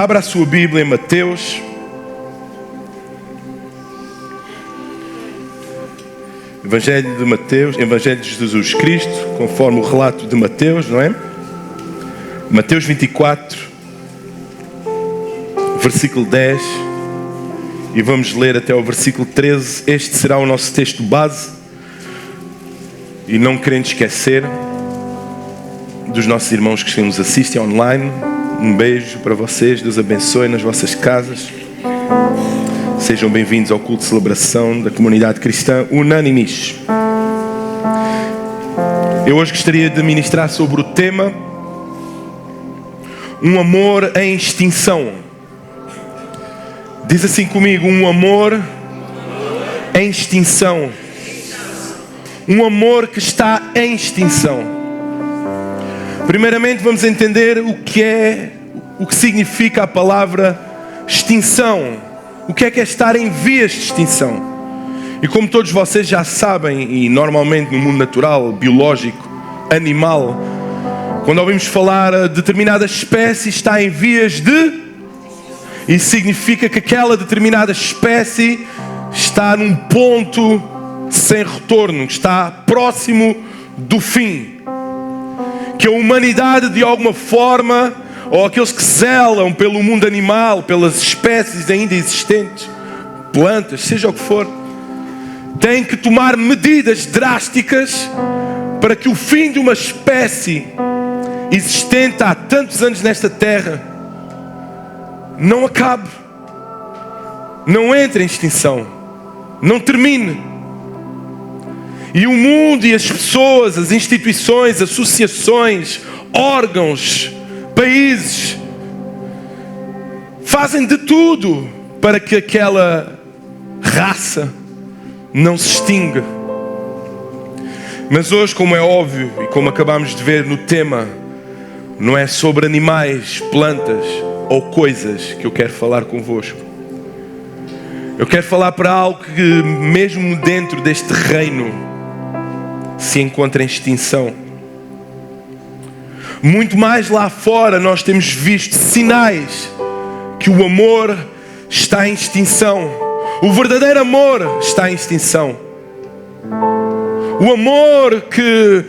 Abra a sua Bíblia em Mateus. Evangelho de Mateus, Evangelho de Jesus Cristo, conforme o relato de Mateus, não é? Mateus 24, versículo 10, e vamos ler até o versículo 13. Este será o nosso texto base. E não querendo esquecer dos nossos irmãos que nos assistem online, um beijo para vocês, Deus abençoe nas vossas casas. Sejam bem-vindos ao culto de celebração da comunidade cristã Unânimes. Eu hoje gostaria de ministrar sobre o tema um amor em extinção. Diz assim comigo: um amor em extinção. Um amor que está em extinção. Primeiramente vamos entender o que significa a palavra extinção. O que é estar em vias de extinção? E como todos vocês já sabem, e normalmente no mundo natural, biológico, animal, quando ouvimos falar a determinada espécie está em vias de... Isso significa que aquela determinada espécie está num ponto sem retorno, está próximo do fim. Que a humanidade, de alguma forma, ou aqueles que zelam pelo mundo animal, pelas espécies ainda existentes, plantas, seja o que for, têm que tomar medidas drásticas para que o fim de uma espécie existente há tantos anos nesta terra não acabe, não entre em extinção, não termine. E o mundo e as pessoas, as instituições, associações, órgãos, países fazem de tudo para que aquela raça não se extinga. Mas hoje, como é óbvio e como acabamos de ver no tema, não é sobre animais, plantas ou coisas que eu quero falar convosco. Eu quero falar para algo que mesmo dentro deste reino se encontra em extinção. Muito mais lá fora nós temos visto sinais que o amor está em extinção. O verdadeiro amor está em extinção. O amor que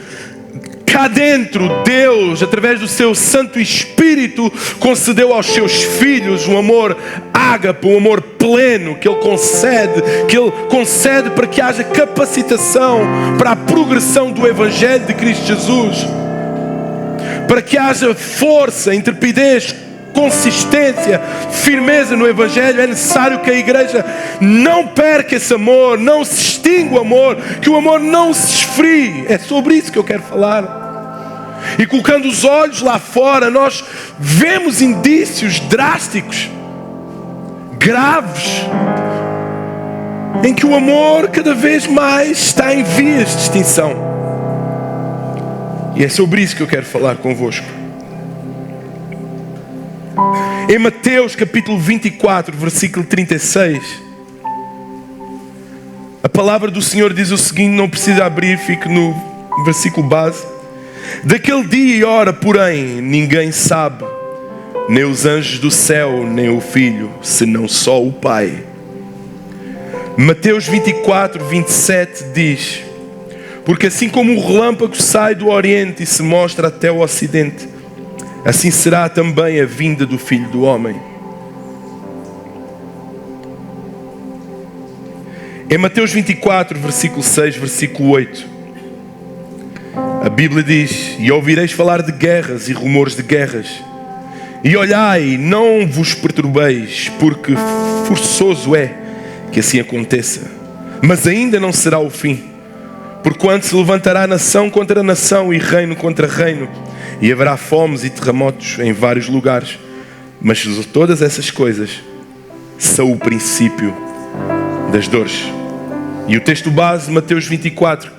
cá dentro Deus, através do seu Santo Espírito, concedeu aos seus filhos, um amor ágape, um amor pleno que Ele concede para que haja capacitação para a progressão do Evangelho de Cristo Jesus, para que haja força, intrepidez, consistência, firmeza no Evangelho. É necessário que a igreja não perca esse amor, não se extinga o amor, que o amor não se esfrie. É sobre isso que eu quero falar. E colocando os olhos lá fora, nós vemos indícios drásticos, graves, em que o amor cada vez mais está em vias de extinção. E é sobre isso que eu quero falar convosco. Em Mateus capítulo 24, versículo 36, a palavra do Senhor diz o seguinte, não precisa abrir, fique no versículo base. Daquele dia e hora, porém, ninguém sabe, nem os anjos do céu, nem o Filho, senão só o Pai. Mateus 24, 27 diz: porque assim como o relâmpago sai do Oriente e se mostra até o Ocidente, assim será também a vinda do Filho do Homem. Em Mateus 24, versículo 6, versículo 8, a Bíblia diz: e ouvireis falar de guerras e rumores de guerras. E olhai, não vos perturbeis, porque forçoso é que assim aconteça. Mas ainda não será o fim. Porquanto se levantará nação contra nação e reino contra reino. E haverá fomes e terremotos em vários lugares. Mas todas essas coisas são o princípio das dores. E o texto base, Mateus 24,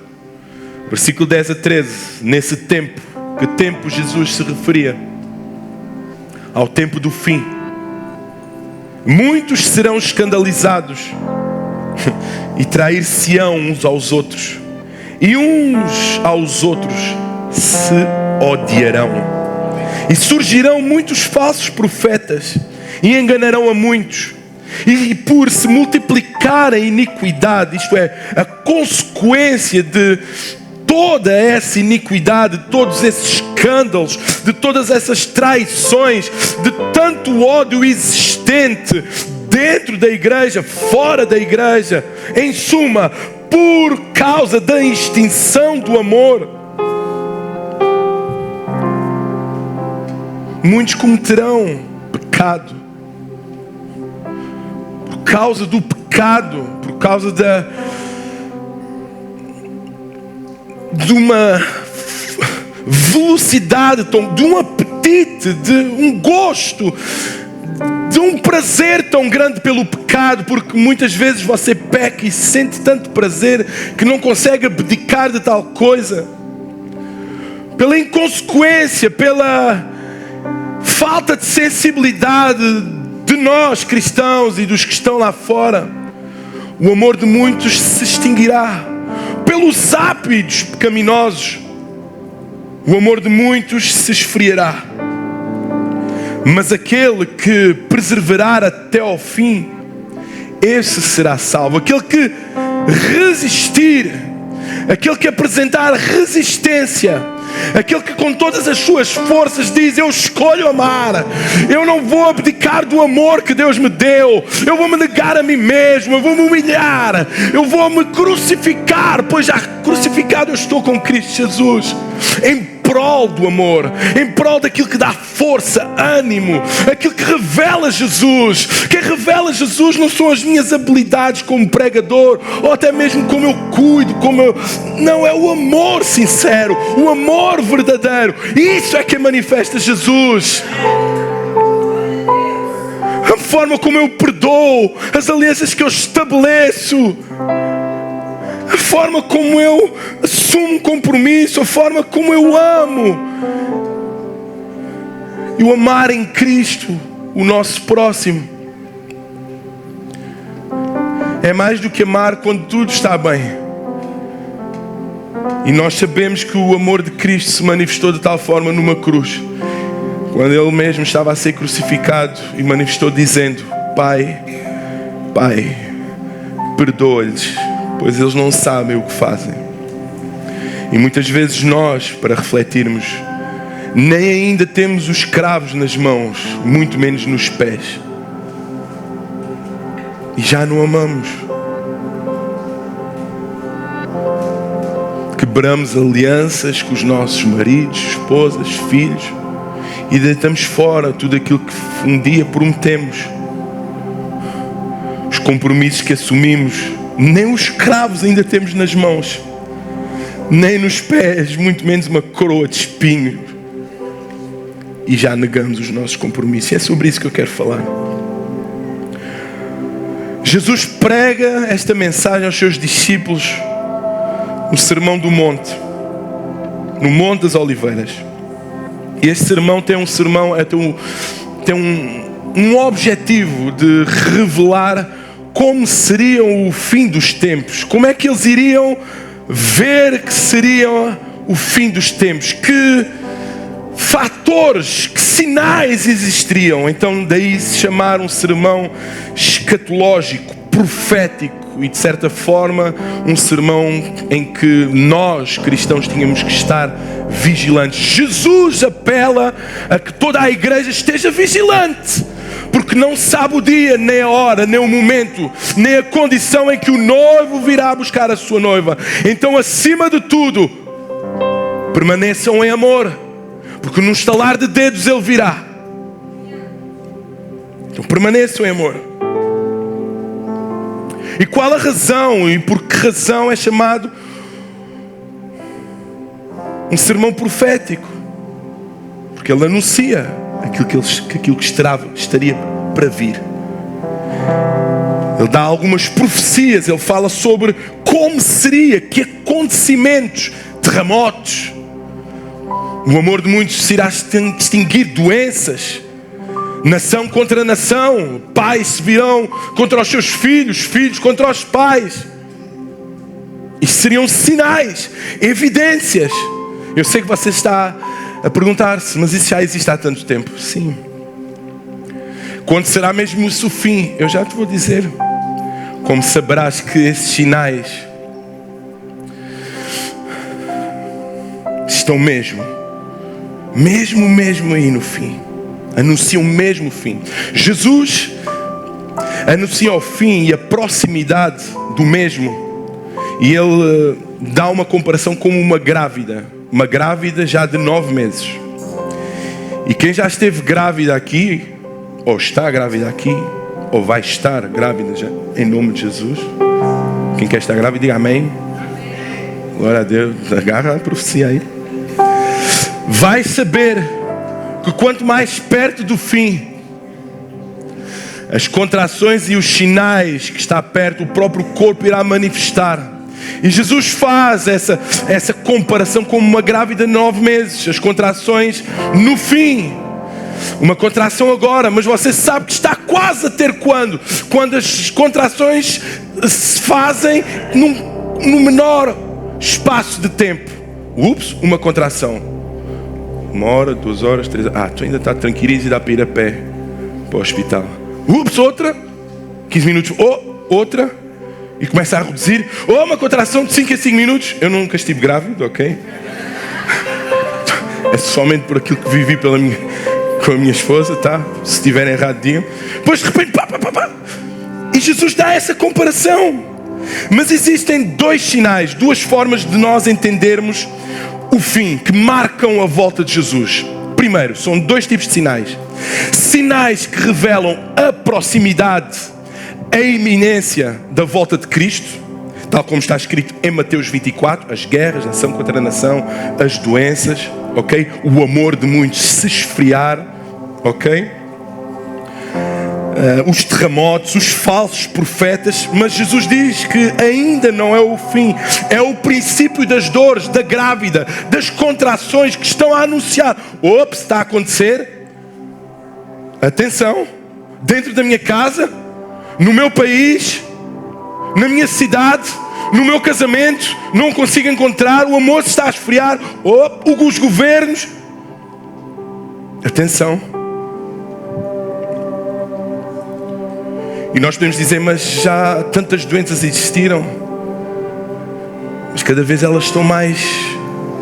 versículo 10 a 13. Nesse tempo, que tempo Jesus se referia? Ao tempo do fim. Muitos serão escandalizados e trair-se-ão uns aos outros. E uns aos outros se odiarão. E surgirão muitos falsos profetas e enganarão a muitos. E por se multiplicar a iniquidade, isto é, a consequência de toda essa iniquidade, de todos esses escândalos, de todas essas traições, de tanto ódio existente dentro da igreja, fora da igreja, em suma, por causa da extinção do amor, muitos cometerão pecado. Por causa do pecado, por causa de uma velocidade, de um apetite, de um gosto, de um prazer tão grande pelo pecado, porque muitas vezes você peca e sente tanto prazer que não consegue abdicar de tal coisa, pela inconsequência, pela falta de sensibilidade de nós cristãos e dos que estão lá fora. O amor de muitos se extinguirá pelos hábitos pecaminosos. O amor de muitos se esfriará. Mas aquele que perseverar até ao fim, esse será salvo. Aquele que resistir, aquele que apresentar resistência, aquele que com todas as suas forças diz: eu escolho amar, eu não vou abdicar do amor que Deus me deu, eu vou me negar a mim mesmo, eu vou me humilhar, eu vou me crucificar, pois já crucificado eu estou com Cristo Jesus, em prol do amor, em prol daquilo que dá força, ânimo, aquilo que revela Jesus. Quem revela Jesus não são as minhas habilidades como pregador, ou até mesmo como eu cuido, não, é o amor sincero, o amor verdadeiro. Isso é que manifesta Jesus. A forma como eu perdoo, as alianças que eu estabeleço, a forma como eu assumo compromisso, a forma como eu amo. E o amar em Cristo, o nosso próximo, é mais do que amar quando tudo está bem. E nós sabemos que o amor de Cristo se manifestou de tal forma numa cruz, quando Ele mesmo estava a ser crucificado, e manifestou dizendo: Pai, Pai, perdoa-lhes, pois eles não sabem o que fazem. E muitas vezes nós, para refletirmos, nem ainda temos os cravos nas mãos, muito menos nos pés, e já não amamos. Quebramos alianças com os nossos maridos, esposas, filhos, e deitamos fora tudo aquilo que um dia prometemos. Os compromissos que assumimos, nem os cravos ainda temos nas mãos, nem nos pés, muito menos uma coroa de espinhos, e já negamos os nossos compromissos. E é sobre isso que eu quero falar. Jesus prega esta mensagem aos seus discípulos no Sermão do Monte, no Monte das Oliveiras. E este sermão tem um objetivo de revelar como seria o fim dos tempos, como é que eles iriam ver que seria o fim dos tempos, que fatores, que sinais existiriam. Então daí se chamar um sermão escatológico, profético, e de certa forma um sermão em que nós cristãos tínhamos que estar vigilantes. Jesus apela a que toda a igreja esteja vigilante, porque não sabe o dia, nem a hora, nem o momento, nem a condição em que o noivo virá buscar a sua noiva. Então, acima de tudo, permaneçam em amor, porque no estalar de dedos Ele virá. Então permaneçam em amor. E qual a razão, e por que razão é chamado um sermão profético? Porque ele anuncia aquilo que estaria para vir. Ele dá algumas profecias, ele fala sobre como seria, que acontecimentos, terremotos, o amor de muitos se irá extinguir, doenças, nação contra nação, pais se virão contra os seus filhos, filhos contra os pais. Isto seriam sinais, evidências. Eu sei que você está a perguntar-se, mas isso já existe há tanto tempo. Sim. Quando será mesmo isso o fim? Eu já te vou dizer. Como saberás que esses sinais estão mesmo aí no fim. Anunciam mesmo o fim. Jesus anuncia o fim e a proximidade do mesmo. E ele dá uma comparação como uma grávida. Uma grávida já de 9 meses. E quem já esteve grávida aqui, ou está grávida aqui, ou vai estar grávida já, em nome de Jesus. Quem quer estar grávida, diga amém. Glória a Deus. Agarra a profecia aí. Vai saber que quanto mais perto do fim, as contrações e os sinais que está perto, o próprio corpo irá manifestar. E Jesus faz essa comparação como uma grávida de 9 meses. As contrações no fim. Uma contração agora, mas você sabe que está quase a ter quando? Quando as contrações se fazem num menor espaço de tempo. Ups, uma contração. 1 hora, 2 horas, 3 horas. Tu ainda está tranquilo e dá para ir a pé para o hospital. Ups, outra. 15 minutos. Outra. E começa a reduzir. Uma contração de 5 a 5 minutos. Eu nunca estive grávido, ok? É somente por aquilo que vivi com a minha esposa, tá? Se estiver errado, digam. Depois de repente, pá. E Jesus dá essa comparação. Mas existem 2 sinais, 2 formas de nós entendermos o fim, que marcam a volta de Jesus. Primeiro, são 2 tipos de sinais. Sinais que revelam a proximidade, a iminência da volta de Cristo, tal como está escrito em Mateus 24, as guerras, nação contra nação, as doenças, ok? O amor de muitos se esfriar, ok? Os terremotos, os falsos profetas, mas Jesus diz que ainda não é o fim, é o princípio das dores, da grávida, das contrações que estão a anunciar. Ops, está a acontecer. Atenção, dentro da minha casa, no meu país, na minha cidade, no meu casamento, não consigo encontrar, o amor se está a esfriar, os governos. Atenção. E nós podemos dizer, mas já tantas doenças existiram, mas cada vez elas estão mais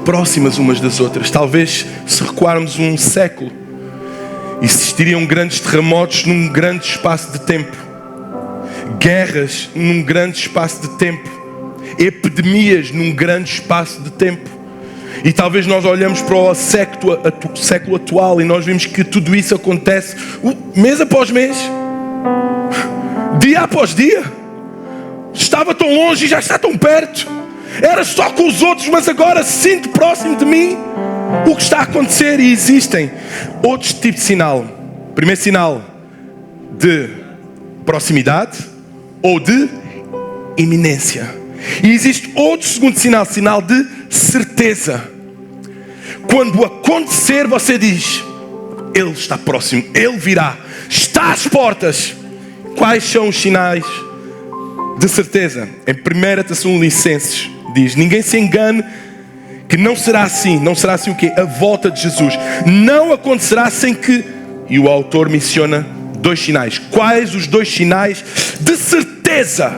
próximas umas das outras. Talvez, se recuarmos um século, existiriam grandes terremotos num grande espaço de tempo, guerras num grande espaço de tempo, epidemias num grande espaço de tempo. E talvez nós olhamos para o século atual e nós vemos que tudo isso acontece mês após mês, dia após dia. Estava tão longe e já está tão perto. Era só com os outros, mas agora sinto próximo de mim o que está a acontecer. E existem outros tipos de sinal. Primeiro sinal de proximidade ou de iminência. E existe outro segundo sinal, sinal de certeza. Quando acontecer, você diz: Ele está próximo, Ele virá, está às portas. Quais são os sinais de certeza? Em 1 Tessalonicenses diz: ninguém se engane, que não será assim. Não será assim o quê? A volta de Jesus não acontecerá sem que... E o autor menciona 2 sinais. Quais os 2 sinais de certeza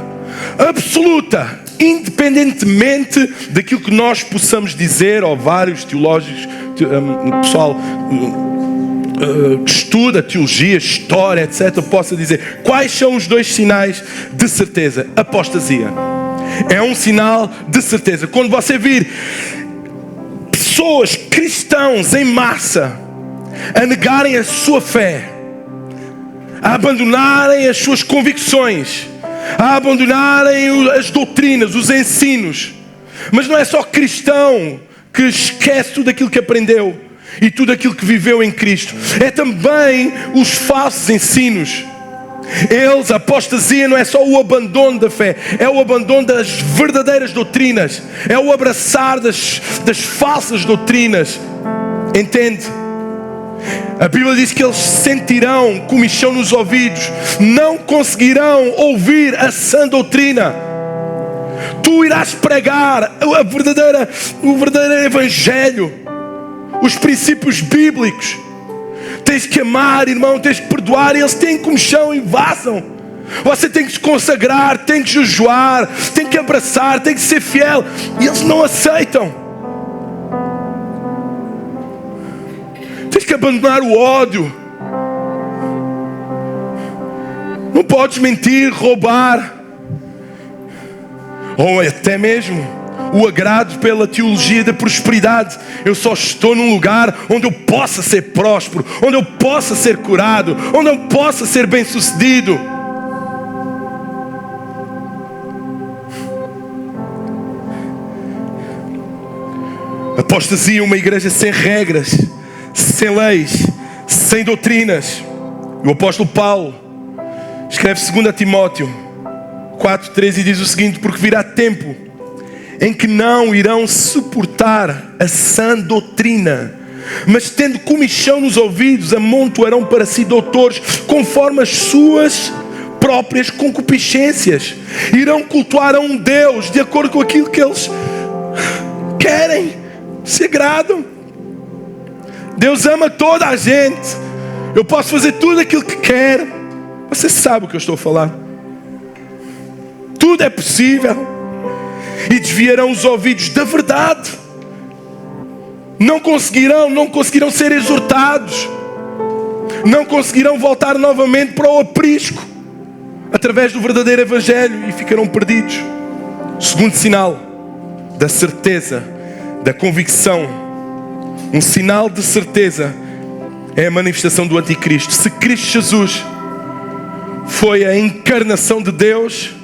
absoluta, independentemente daquilo que nós possamos dizer, ou vários teológicos, pessoal que estuda teologia, história, etc., possa dizer quais são os 2 sinais de certeza. Apostasia é um sinal de certeza. Quando você vir pessoas, cristãos em massa, a negarem a sua fé, a abandonarem as suas convicções, a abandonarem as doutrinas, os ensinos. Mas não é só cristão que esquece tudo aquilo que aprendeu e tudo aquilo que viveu em Cristo. É também os falsos ensinos. A apostasia não é só o abandono da fé, é o abandono das verdadeiras doutrinas, é o abraçar das falsas doutrinas. Entende? A Bíblia diz que eles sentirão comichão nos ouvidos, não conseguirão ouvir a sã doutrina. Tu irás pregar o verdadeiro evangelho, os princípios bíblicos. Tens que amar, irmão, tens que perdoar. E eles têm comichão e vazam. Você tem que se consagrar, tem que jejuar, tem que abraçar, tem que ser fiel. E eles não aceitam. Tens que abandonar o ódio. Não podes mentir, roubar. Ou até mesmo o agrado pela teologia da prosperidade. Eu só estou num lugar onde eu possa ser próspero, onde eu possa ser curado, onde eu possa ser bem-sucedido. Apostasia, uma igreja sem regras, sem leis, sem doutrinas. E o apóstolo Paulo escreve 2 Timóteo 4:13 e diz o seguinte: porque virá tempo em que não irão suportar a sã doutrina, mas tendo comichão nos ouvidos, amontoarão para si doutores conforme as suas próprias concupiscências. Irão cultuar a um Deus de acordo com aquilo que eles querem, se agradam. Deus ama toda a gente. Eu posso fazer tudo aquilo que quero. Você sabe o que eu estou a falar. Tudo é possível. E desviarão os ouvidos da verdade. Não conseguirão ser exortados. Não conseguirão voltar novamente para o aprisco através do verdadeiro evangelho e ficarão perdidos. Segundo sinal da certeza, da convicção, um sinal de certeza é a manifestação do anticristo. Se Cristo Jesus foi a encarnação de Deus,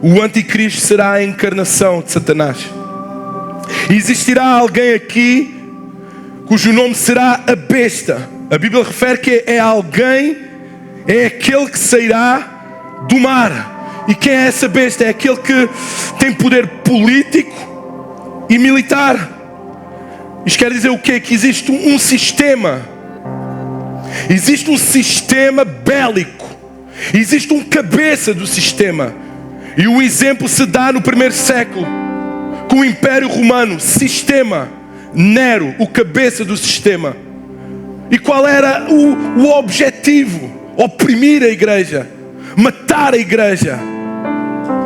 o anticristo será a encarnação de Satanás. Existirá alguém aqui cujo nome será a besta. A Bíblia refere que é alguém, é aquele que sairá do mar. E quem é essa besta? É aquele que tem poder político e militar. Isto quer dizer o quê? Que existe um sistema. Existe um sistema bélico. Existe um cabeça do sistema. E o exemplo se dá no primeiro século, com o Império Romano. Sistema. Nero, o cabeça do sistema. E qual era o objetivo? Oprimir a igreja. Matar a igreja.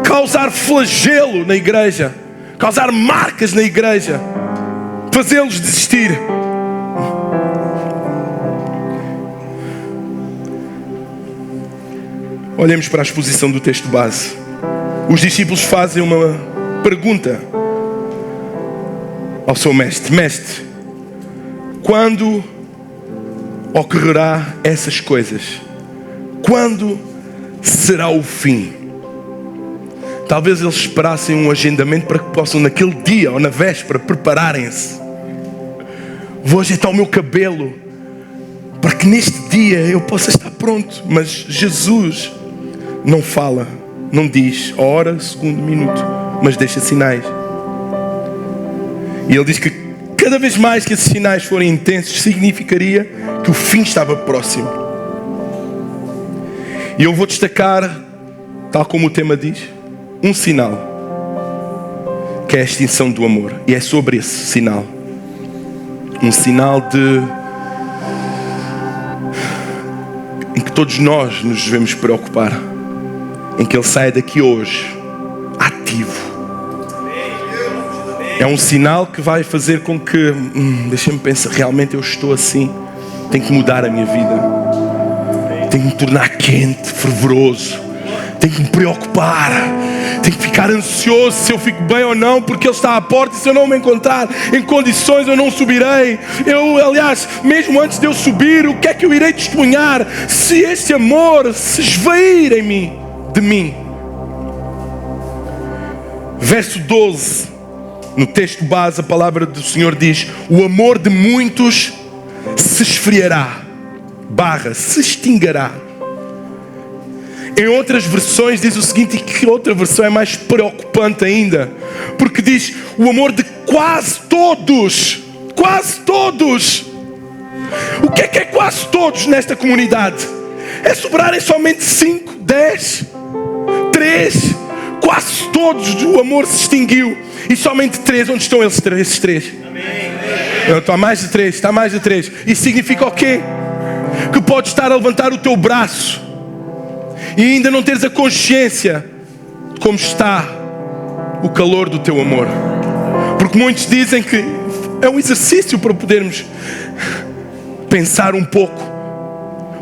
Causar flagelo na igreja. Causar marcas na igreja. Fazê-los desistir. Olhemos para a exposição do texto base. Os discípulos fazem uma pergunta ao seu mestre: Mestre, quando ocorrerá essas coisas? Quando será o fim? Talvez eles esperassem um agendamento para que possam naquele dia ou na véspera prepararem-se. Vou ajeitar o meu cabelo para que neste dia eu possa estar pronto. Mas Jesus não fala, não diz a hora, segundo, minuto, mas deixa sinais. E ele diz que cada vez mais que esses sinais forem intensos, significaria que o fim estava próximo. E eu vou destacar, tal como o tema diz, um sinal, que é a extinção do amor. E é sobre esse sinal. Um sinal em que todos nós nos devemos preocupar. Em que ele saia daqui hoje ativo. É um sinal que vai fazer com que deixa-me pensar, realmente eu estou assim. Tenho que mudar a minha vida. Tenho que me tornar quente, fervoroso. Tenho que me preocupar. Tenho que ficar ansioso se eu fico bem ou não, porque Ele está à porta e se eu não me encontrar em condições eu não subirei. Aliás, mesmo antes de eu subir, o que é que eu irei testemunhar se este amor se esvair em mim, de mim? Verso 12, no texto base, a palavra do Senhor diz: o amor de muitos se esfriará, se extinguirá. Em outras versões diz o seguinte, e que outra versão é mais preocupante ainda, porque diz: o amor de quase todos. Quase todos. O que é quase todos nesta comunidade? É sobrarem somente 5, 10, 3. Quase todos o amor se extinguiu. E somente 3, onde estão esses 3? Amém. Está mais de 3, está mais de 3. Isso significa o quê? Que podes estar a levantar o teu braço e ainda não teres a consciência de como está o calor do teu amor. Porque muitos dizem que é um exercício para podermos pensar um pouco.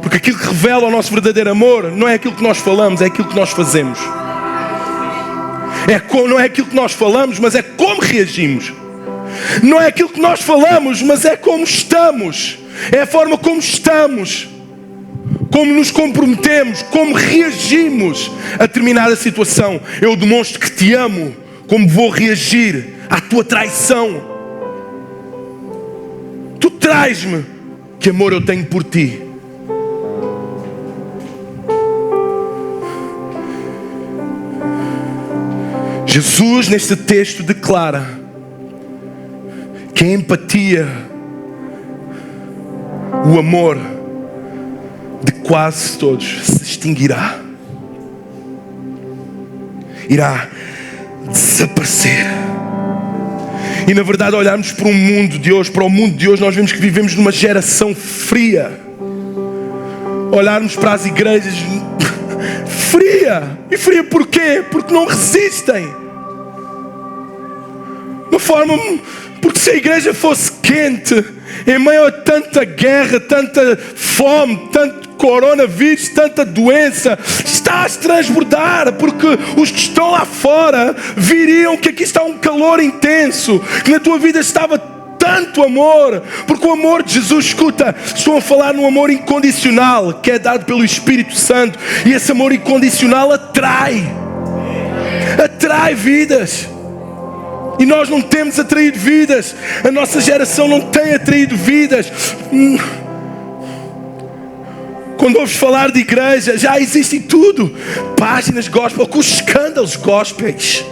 Porque aquilo que revela o nosso verdadeiro amor não é aquilo que nós falamos, é aquilo que nós fazemos. Não é aquilo que nós falamos, mas é como reagimos. Não é aquilo que nós falamos, mas é como estamos. É a forma como estamos, como nos comprometemos, como reagimos a determinada situação. Eu demonstro que te amo, como vou reagir à tua traição. Tu traz-me, que amor eu tenho por ti. Jesus neste texto declara que a empatia, o amor de quase todos se extinguirá. Irá desaparecer. E na verdade olharmos para o mundo de hoje, nós vemos que vivemos numa geração fria. Olharmos para as igrejas fria. E fria porquê? Porque não resistem. Porque se a igreja fosse quente, em meio a tanta guerra, tanta fome, tanto coronavírus, tanta doença, está a transbordar, porque os que estão lá fora viriam que aqui está um calor intenso, que na tua vida estava tanto amor, porque o amor de Jesus, escuta, estou a falar num amor incondicional, que é dado pelo Espírito Santo, e esse amor incondicional atrai vidas. E nós não temos atraído vidas. A nossa geração não tem atraído vidas. Quando ouves falar de igreja, já existem tudo. Páginas gospel com escândalos gospels.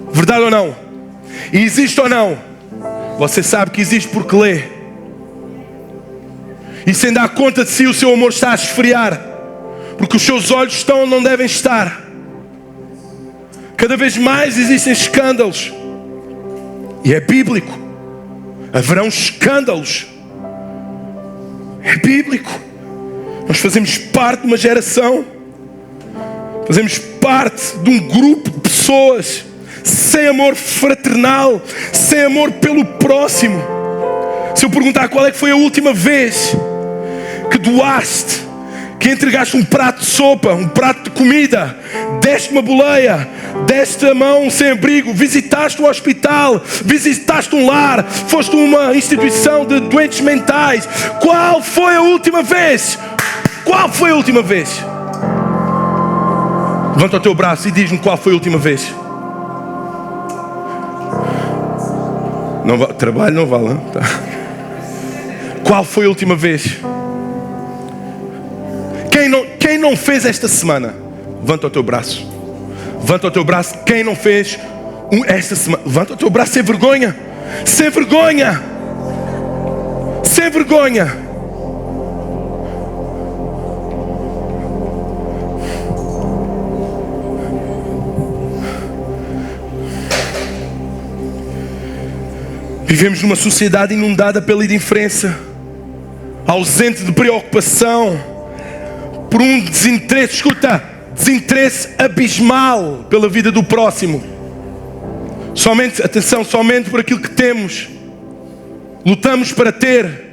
Verdade ou não? E existe ou não? Você sabe que existe porque lê. E sem dar conta de si, o seu amor está a esfriar. Porque os seus olhos estão onde não devem estar. Cada vez mais existem escândalos. E é bíblico. Haverão escândalos. É bíblico. Nós fazemos parte de uma geração. Fazemos parte de um grupo de pessoas sem amor fraternal, sem amor pelo próximo. Se eu perguntar qual é que foi a última vez que doaste, que entregaste um prato de sopa, um prato de comida, deste uma boleia, deste a mão sem abrigo, visitaste um hospital, visitaste um lar, foste a uma instituição de doentes mentais, qual foi a última vez? Qual foi a última vez? Levanta o teu braço e diz-me qual foi a última vez. Não, trabalho não vale, não? Tá. Qual foi a última vez? Quem não fez esta semana? Levanta o teu braço. Levanta o teu braço. Quem não fez esta semana? Levanta o teu braço sem vergonha. Sem vergonha. Sem vergonha. Vivemos numa sociedade inundada pela indiferença, ausente de preocupação, por um desinteresse, escuta, desinteresse abismal pela vida do próximo. Somente, atenção, somente por aquilo que temos. Lutamos para ter.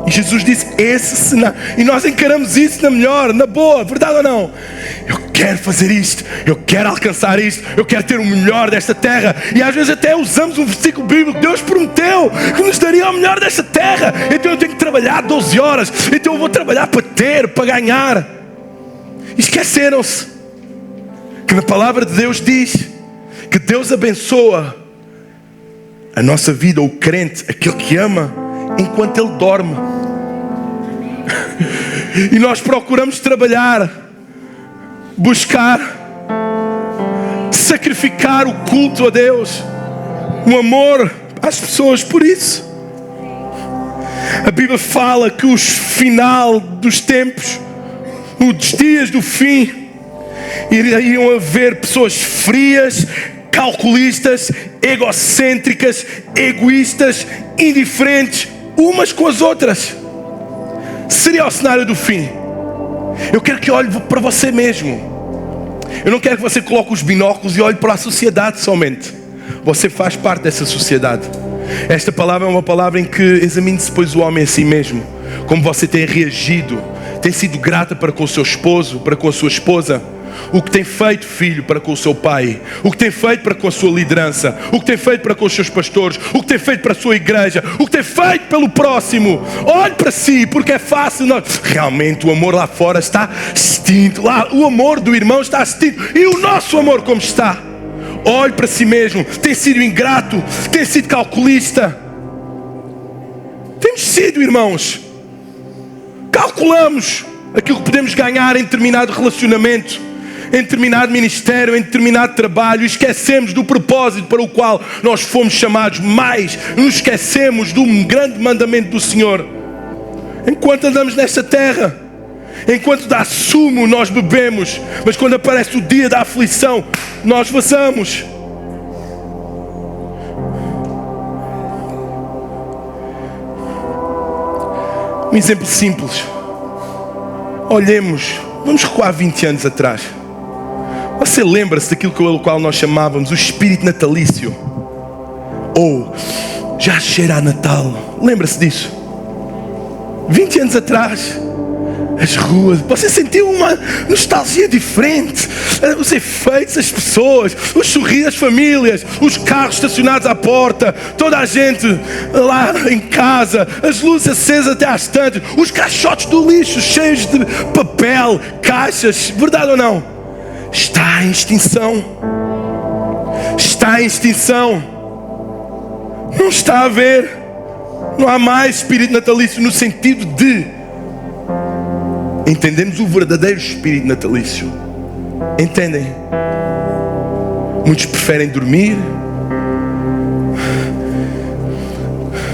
E Jesus disse, esse cenário. E nós encaramos isso na melhor, na boa, verdade ou não? Eu quero fazer isto, eu quero alcançar isto, eu quero ter o melhor desta terra. E às vezes até usamos um versículo bíblico. Deus prometeu que nos daria o melhor desta terra. Então eu tenho que trabalhar 12 horas. Então eu vou trabalhar para ter, para ganhar. E esqueceram-se que na palavra de Deus diz que Deus abençoa a nossa vida, o crente, aquele que ama, enquanto ele dorme. E nós procuramos trabalhar, buscar, sacrificar o culto a Deus, o amor às pessoas por isso. A Bíblia fala que os final dos tempos, os dias do fim, iriam haver pessoas frias, calculistas, egocêntricas, egoístas, indiferentes umas com as outras. Seria o cenário do fim. Eu quero que olhe para você mesmo. Eu não quero que você coloque os binóculos e olhe para a sociedade somente. Você faz parte dessa sociedade. Esta palavra é uma palavra em que examine-se depois o homem a si mesmo. Como você tem reagido. Tem sido grata para com o seu esposo, para com a sua esposa. O que tem feito, filho, para com o seu pai. O que tem feito para com a sua liderança. O que tem feito para com os seus pastores. O que tem feito para a sua igreja. O que tem feito pelo próximo. Olhe para si, porque é fácil. Realmente o amor lá fora está extinto. Lá, o amor do irmão está extinto. E o nosso amor como está? Olhe para si mesmo. Tem sido ingrato. Tem sido calculista. Temos sido, irmãos. Calculamos aquilo que podemos ganhar em determinado relacionamento, em determinado ministério, em determinado trabalho. Esquecemos do propósito para o qual nós fomos chamados. Mais nos esquecemos de um grande mandamento do Senhor. Enquanto andamos nesta terra, enquanto dá sumo, nós bebemos. Mas quando aparece o dia da aflição, nós vazamos. Um exemplo simples. Olhemos, vamos recuar 20 anos atrás. Você lembra-se daquilo pelo qual nós chamávamos o espírito natalício? Ou já cheira a Natal? Lembra-se disso? 20 anos atrás, as ruas, você sentiu uma nostalgia diferente. Os efeitos, as pessoas, os sorrisos, as famílias, os carros estacionados à porta, toda a gente lá em casa, as luzes acesas até às tantas, os caixotes do lixo cheios de papel, caixas, verdade ou não? Está em extinção. Está em extinção. Não está a ver. Não há mais espírito natalício no sentido de entendemos o verdadeiro espírito natalício. Entendem? Muitos preferem dormir,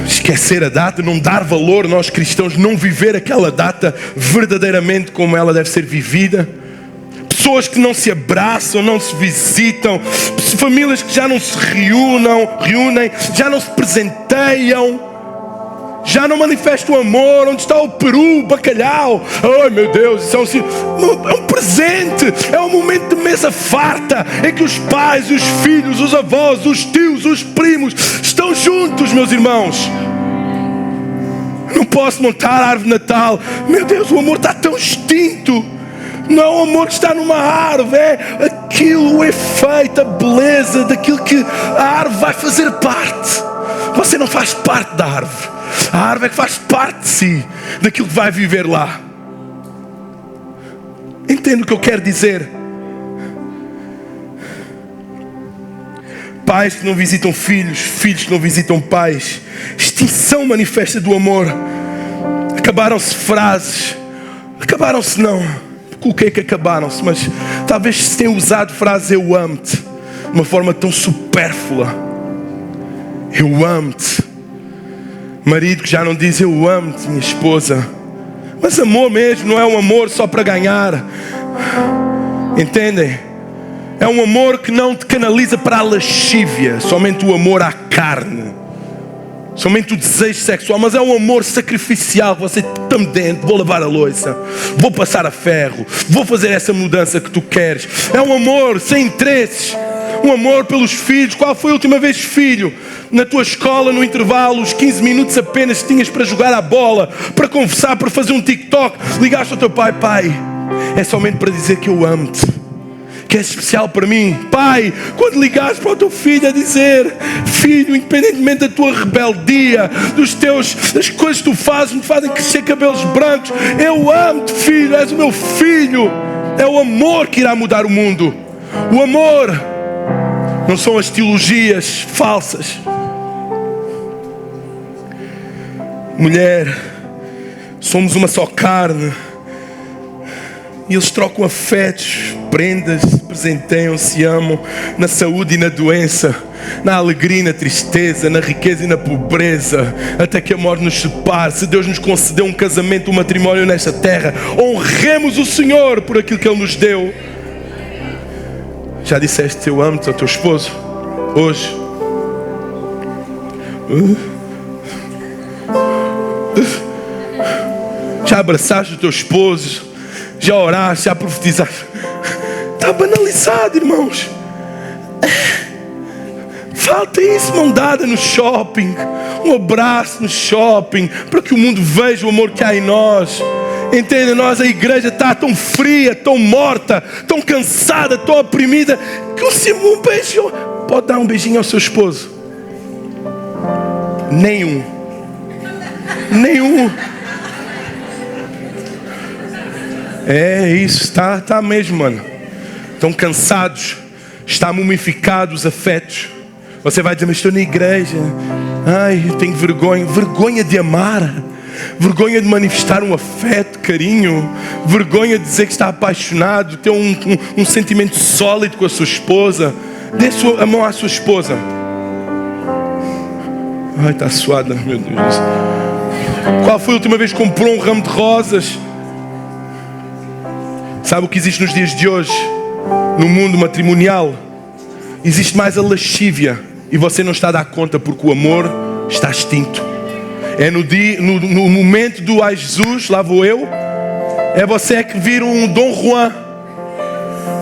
esquecer a data, não dar valor, nós cristãos, não viver aquela data verdadeiramente como ela deve ser vivida. Pessoas que não se abraçam, não se visitam, famílias que já não se reúnem, já não se presenteiam, já não manifesta o amor. Onde está o peru, o bacalhau? Ai meu Deus, isso é um presente. É um momento de mesa farta, em que os pais, os filhos, os avós, os tios, os primos estão juntos, meus irmãos. Não posso montar a árvore de Natal. Meu Deus, o amor está tão extinto. Não é o amor que está numa árvore, é aquilo, o efeito, a beleza daquilo que a árvore vai fazer parte. Você não faz parte da árvore. A árvore é que faz parte de si, daquilo que vai viver lá. Entende o que eu quero dizer? Pais que não visitam filhos, filhos que não visitam pais. Extinção manifesta do amor. Acabaram-se frases. Acabaram-se não. Coloquei que acabaram-se, mas talvez se tenha usado frases eu amo-te de uma forma tão supérflua. Eu amo-te. Marido que já não diz eu amo-te, minha esposa. Mas amor mesmo não é um amor só para ganhar. Entendem? É um amor que não te canaliza para a lascívia, somente o amor à carne, somente o desejo sexual, mas é um amor sacrificial. Você está-me dentro, vou lavar a louça, vou passar a ferro, vou fazer essa mudança que tu queres. É um amor sem interesses, um amor pelos filhos. Qual foi a última vez, filho, na tua escola, no intervalo, os 15 minutos apenas que tinhas para jogar a bola, para conversar, para fazer um TikTok, ligaste ao teu pai? Pai, é somente para dizer que eu amo-te, que é especial para mim. Pai, quando ligaste para o teu filho a dizer: filho, independentemente da tua rebeldia, das coisas que tu fazes, me fazem crescer cabelos brancos, eu amo-te, filho, és o meu filho. É o amor que irá mudar o mundo. O amor não são as teologias falsas. Mulher, somos uma só carne. E eles trocam afetos, prendas, presenteiam, se amam na saúde e na doença, na alegria e na tristeza, na riqueza e na pobreza, até que a morte nos separe. Se Deus nos concedeu um casamento, um matrimónio nesta terra, honremos o Senhor por aquilo que Ele nos deu. Já disseste eu amo-te ao teu esposo? hoje. Já abraçaste o teu esposo, já oraste, já profetizaste. Está banalizado, irmãos. Falta isso, mão dada no shopping, um abraço no shopping, para que o mundo veja o amor que há em nós. Entende? Nós, a igreja está tão fria, tão morta, tão cansada, tão oprimida, que um beijo, pode dar um beijinho ao seu esposo. Nenhum. É isso, está mesmo, mano. Estão cansados, está mumificado os afetos. Você vai dizer, mas estou na igreja. Ai, eu tenho vergonha. Vergonha de amar. Vergonha de manifestar um afeto, carinho. Vergonha de dizer que está apaixonado. Ter um sentimento sólido com a sua esposa. Dê a mão à sua esposa. Ai, está suada, meu Deus. Qual foi a última vez que comprou um ramo de rosas? Sabe o que existe nos dias de hoje? No mundo matrimonial existe mais a lascívia. E você não está a dar conta porque o amor está extinto. É no momento do ai Jesus, lá vou eu. É você que vira um Dom Juan.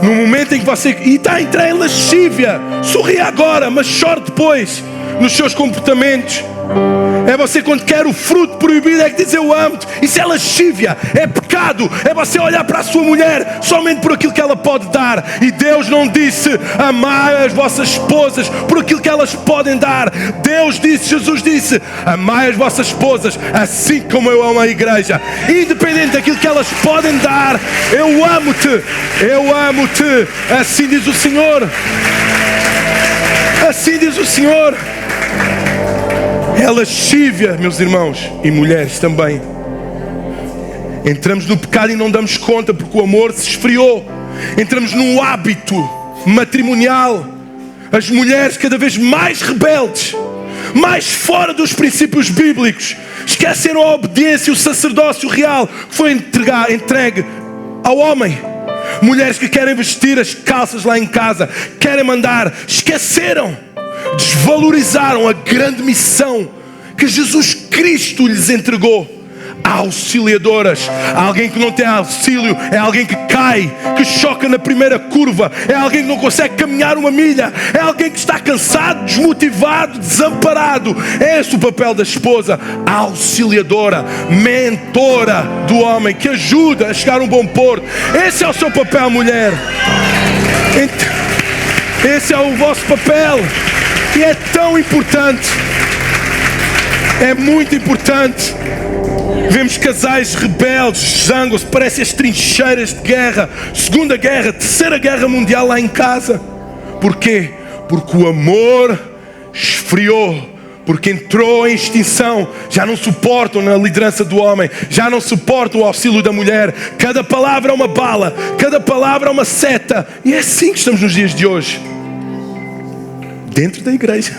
No momento em que você está a entrar em lascívia. Sorri agora, mas chore depois nos seus comportamentos. É você quando quer o fruto proibido é que diz eu amo-te. Isso é lascívia, é pecado. É você olhar para a sua mulher somente por aquilo que ela pode dar. E Deus não disse amai as vossas esposas por aquilo que elas podem dar. Deus disse, Jesus disse, amai as vossas esposas assim como eu amo a igreja. Independente daquilo que elas podem dar, eu amo-te. Eu amo-te. Assim diz o Senhor. Assim diz o Senhor. É lascívia, meus irmãos e mulheres também. Entramos no pecado e não damos conta porque o amor se esfriou. Entramos num hábito matrimonial. As mulheres cada vez mais rebeldes, mais fora dos princípios bíblicos, esqueceram a obediência e o sacerdócio real que foi entregue ao homem. Mulheres que querem vestir as calças lá em casa, querem mandar, esqueceram. Desvalorizaram a grande missão que Jesus Cristo lhes entregou. Auxiliadoras. Alguém que não tem auxílio é alguém que cai, que choca na primeira curva. É alguém que não consegue caminhar uma milha. É alguém que está cansado, desmotivado, desamparado. É esse o papel da esposa. Auxiliadora, mentora do homem, que ajuda a chegar a um bom porto. Esse é o seu papel, mulher. Esse é o vosso papel. E é tão importante. É muito importante. Vemos casais rebeldes, zangam-se, parecem as trincheiras de guerra. Segunda guerra, terceira guerra mundial lá em casa. Porquê? Porque o amor esfriou. Porque entrou em extinção. Já não suportam a liderança do homem. Já não suportam o auxílio da mulher. Cada palavra é uma bala. Cada palavra é uma seta. E é assim que estamos nos dias de hoje. Dentro da igreja.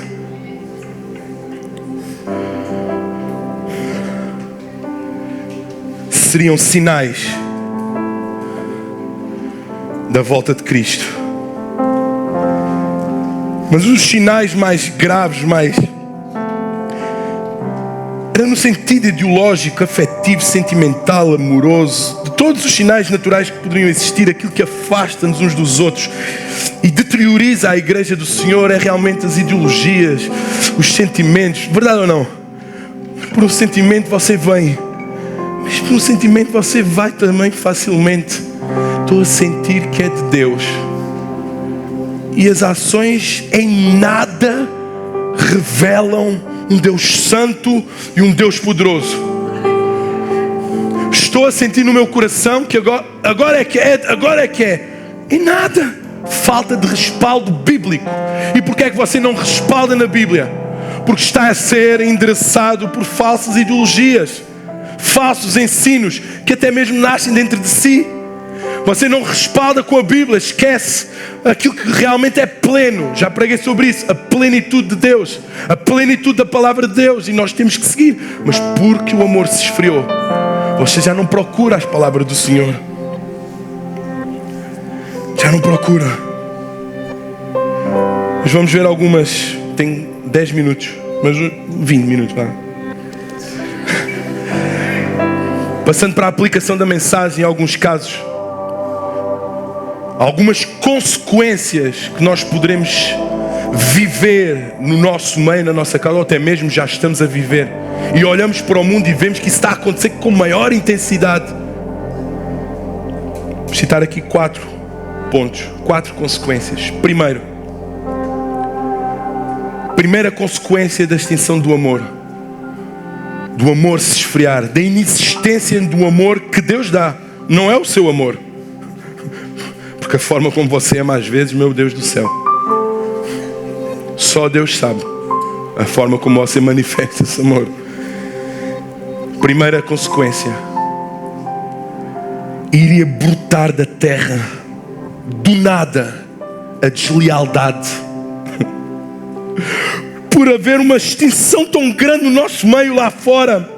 Seriam sinais da volta de Cristo. Mas os sinais mais graves, era no sentido ideológico, afetivo, sentimental, amoroso, de todos os sinais naturais que poderiam existir, aquilo que afasta-nos uns dos outros e deterioriza a igreja do Senhor é realmente as ideologias, os sentimentos. Verdade ou não? Por um sentimento você vem, mas por um sentimento você vai também facilmente. Estou a sentir que é de Deus. E as ações em nada revelam um Deus santo e um Deus poderoso. Estou a sentir no meu coração que agora é que é. E nada. Falta de respaldo bíblico. E porquê é que você não respalda na Bíblia? Porque está a ser endereçado por falsas ideologias, falsos ensinos que até mesmo nascem dentro de si. Você não respalda com a Bíblia, esquece aquilo que realmente é pleno. Já preguei sobre isso, a plenitude de Deus, a plenitude da palavra de Deus, e nós temos que seguir. Mas porque o amor se esfriou, você já não procura as palavras do Senhor. Já não procura. Mas vamos ver algumas. Tem 10 minutos, mas 20 minutos, vá. Passando para a aplicação da mensagem, em alguns casos, algumas consequências que nós poderemos viver no nosso meio, na nossa casa, ou até mesmo já estamos a viver, e olhamos para o mundo e vemos que isso está a acontecer com maior intensidade. Vou citar aqui 4 pontos, 4 consequências. Primeira consequência da extinção do amor se esfriar, da inexistência do amor que Deus dá, não é o seu amor, porque a forma como você ama às vezes, meu Deus do céu, só Deus sabe a forma como você manifesta esse amor. Primeira consequência: iria brotar da terra do nada a deslealdade. Por haver uma extinção tão grande no nosso meio lá fora,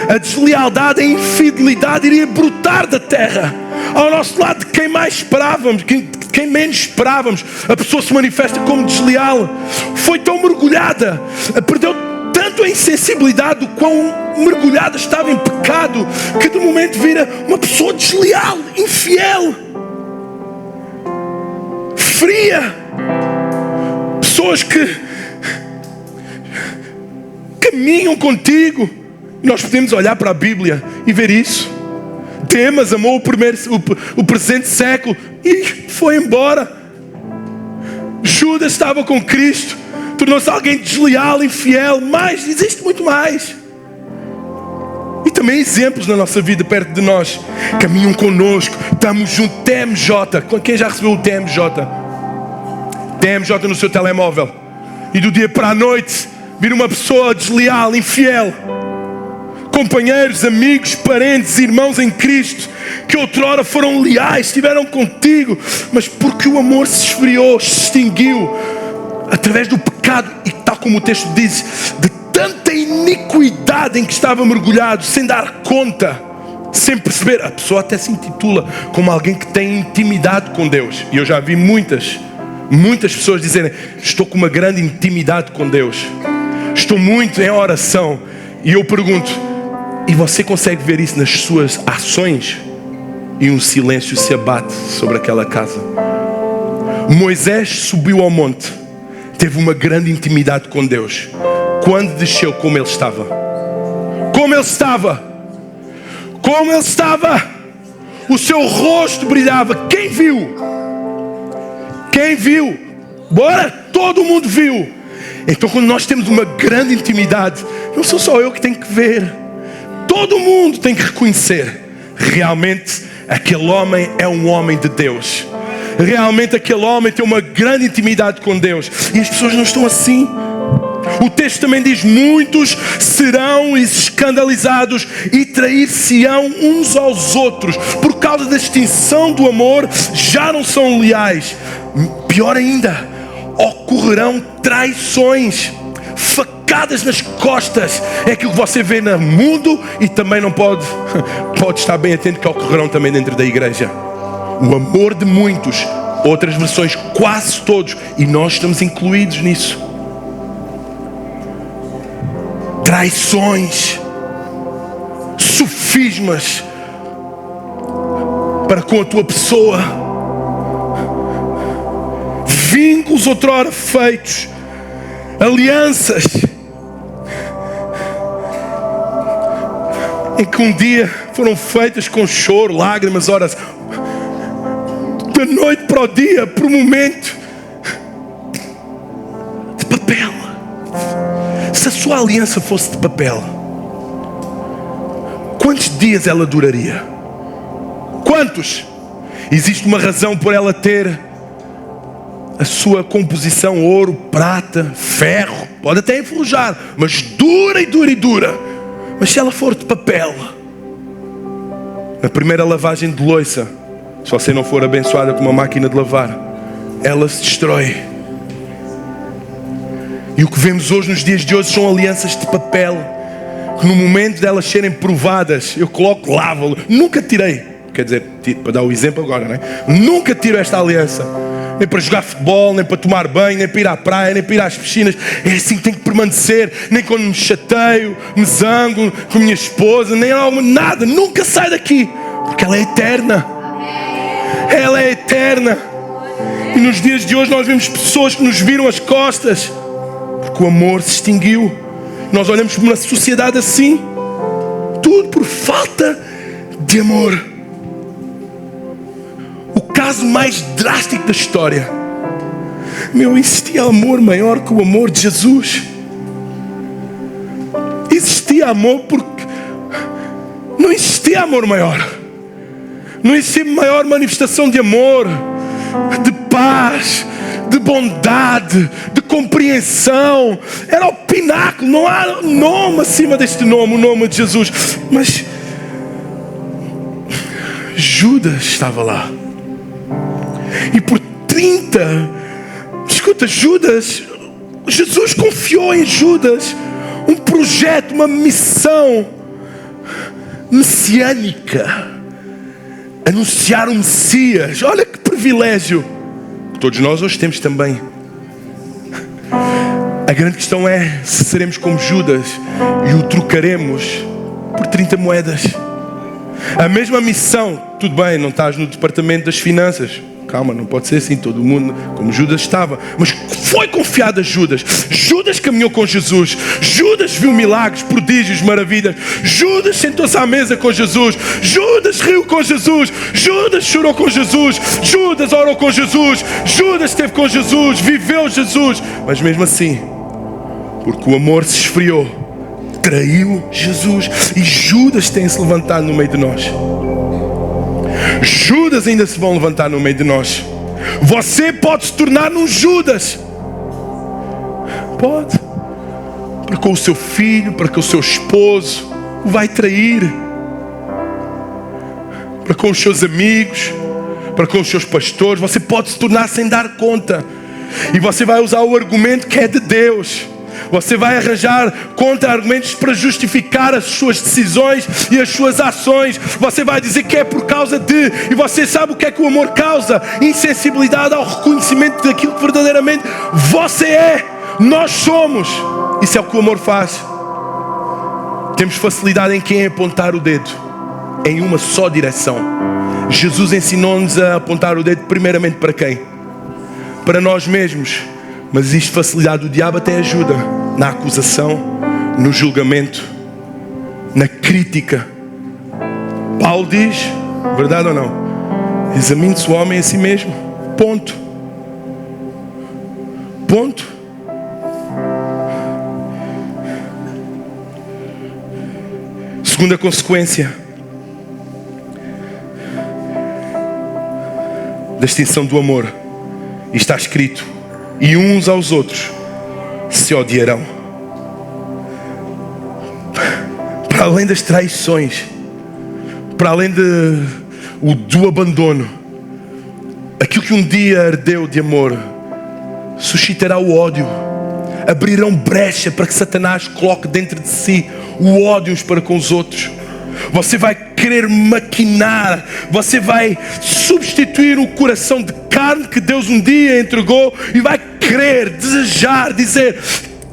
a deslealdade, a infidelidade iria brotar da terra ao nosso lado, de quem mais esperávamos, quem menos esperávamos. A pessoa se manifesta como desleal, foi tão mergulhada, perdeu tanto a insensibilidade do quão mergulhada estava em pecado, que de momento vira uma pessoa desleal, infiel, fria. Pessoas que caminham contigo. Nós podemos olhar para a Bíblia e ver isso. Demas amou o presente século e foi embora. Judas estava com Cristo, tornou-se alguém desleal, infiel. Mas existe muito mais. E também exemplos na nossa vida perto de nós. Caminham connosco, estamos juntos. TMJ. Quem já recebeu o TMJ? TMJ no seu telemóvel. E do dia para a noite vir uma pessoa desleal, infiel. Companheiros, amigos, parentes, irmãos em Cristo, que outrora foram leais, estiveram contigo, mas porque o amor se esfriou, se extinguiu, através do pecado, e tal como o texto diz, de tanta iniquidade em que estava mergulhado, sem dar conta, sem perceber. A pessoa até se intitula como alguém que tem intimidade com Deus. E eu já vi muitas pessoas dizerem: estou com uma grande intimidade com Deus, estou muito em oração. E eu pergunto: e você consegue ver isso nas suas ações? E um silêncio se abate sobre aquela casa. Moisés subiu ao monte, teve uma grande intimidade com Deus. Quando desceu, como ele estava? O seu rosto brilhava. Quem viu? Bora? Todo mundo viu. Então, quando nós temos uma grande intimidade, não sou só eu que tenho que ver, todo mundo tem que reconhecer: realmente aquele homem é um homem de Deus. Realmente aquele homem tem uma grande intimidade com Deus. E as pessoas não estão assim. O texto também diz: muitos serão escandalizados e trair-se-ão uns aos outros. Por causa da extinção do amor, já não são leais. Pior ainda, ocorrerão traições, facadas nas costas. É aquilo que você vê no mundo e também não pode estar bem atento que ocorrerão também dentro da igreja. O amor de muitos, outras versões, quase todos, e nós estamos incluídos nisso. Traições, sofismas para com a tua pessoa, vínculos outrora feitos, alianças em que um dia foram feitas com choro, lágrimas, horas, da noite para o dia, por um momento, de papel. Se a sua aliança fosse de papel, quantos dias ela duraria? Quantos? Existe uma razão por ela ter a sua composição: ouro, prata, ferro, pode até enferrujar, mas dura e dura e dura. Mas se ela for de papel, na primeira lavagem de louça, se você não for abençoada com uma máquina de lavar, ela se destrói. E o que vemos hoje, nos dias de hoje, são alianças de papel, que no momento delas serem provadas, eu coloco, lavo. Nunca tirei, quer dizer, para dar o exemplo agora, não é? Nunca tiro esta aliança. nem para jogar futebol, nem para tomar banho, nem para ir à praia, nem para ir às piscinas. É assim que tem que permanecer. Nem quando me chateio, me zango com a minha esposa, nem nada. Nunca sai daqui, porque ela é eterna. Ela é eterna. E nos dias de hoje nós vemos pessoas que nos viram as costas, porque o amor se extinguiu. Nós olhamos para uma sociedade assim, tudo por falta de amor. O caso mais drástico da história. Existia amor maior que o amor de Jesus. Existia amor porque não existia amor maior. Não existia maior manifestação de amor, de paz, de bondade, de compreensão. Era o pináculo. Não há nome acima deste nome, o nome de Jesus. Mas Judas estava lá. E por 30, escuta, Jesus confiou em Judas um projeto, uma missão messiânica. Anunciar o Messias. Olha que privilégio. Todos nós hoje temos também. A grande questão é se seremos como Judas e o trocaremos por 30 moedas. A mesma missão. Tudo bem, não estás no departamento das finanças. Calma, não pode ser assim, todo mundo como Judas estava. Mas foi confiado a Judas. Judas caminhou com Jesus. Judas viu milagres, prodígios, maravilhas. Judas sentou-se à mesa com Jesus. Judas riu com Jesus. Judas chorou com Jesus. Judas orou com Jesus. Judas esteve com Jesus, viveu Jesus. Mas mesmo assim, porque o amor se esfriou, traiu Jesus. E Judas tem se levantado no meio de nós. Judas ainda se vão levantar no meio de nós. Você pode se tornar um Judas. Pode. Para com o seu filho, para com o seu esposo, o vai trair. Para com os seus amigos, para com os seus pastores. Você pode se tornar sem dar conta. E você vai usar o argumento que é de Deus. Você vai arranjar contra-argumentos para justificar as suas decisões e as suas ações. Você vai dizer que é por causa de... E você sabe o que é que o amor causa? Insensibilidade ao reconhecimento daquilo que verdadeiramente você é. Nós somos. Isso é o que o amor faz. Temos facilidade em quem apontar o dedo em uma só direção. Jesus ensinou-nos a apontar o dedo primeiramente para quem? Para nós mesmos. Mas existe facilidade, o diabo até ajuda na acusação, no julgamento, na crítica. Paulo diz, verdade ou não? Examine-se o homem a si mesmo. Ponto. Ponto. Segunda consequência da extinção do amor. E está escrito: e uns aos outros se odiarão. Para além das traições, para além do abandono, aquilo que um dia ardeu de amor suscitará o ódio. Abrirão brecha para que Satanás coloque dentro de si o ódio uns para com os outros. Você vai querer maquinar, você vai substituir o coração de carne que Deus um dia entregou e vai querer, desejar, dizer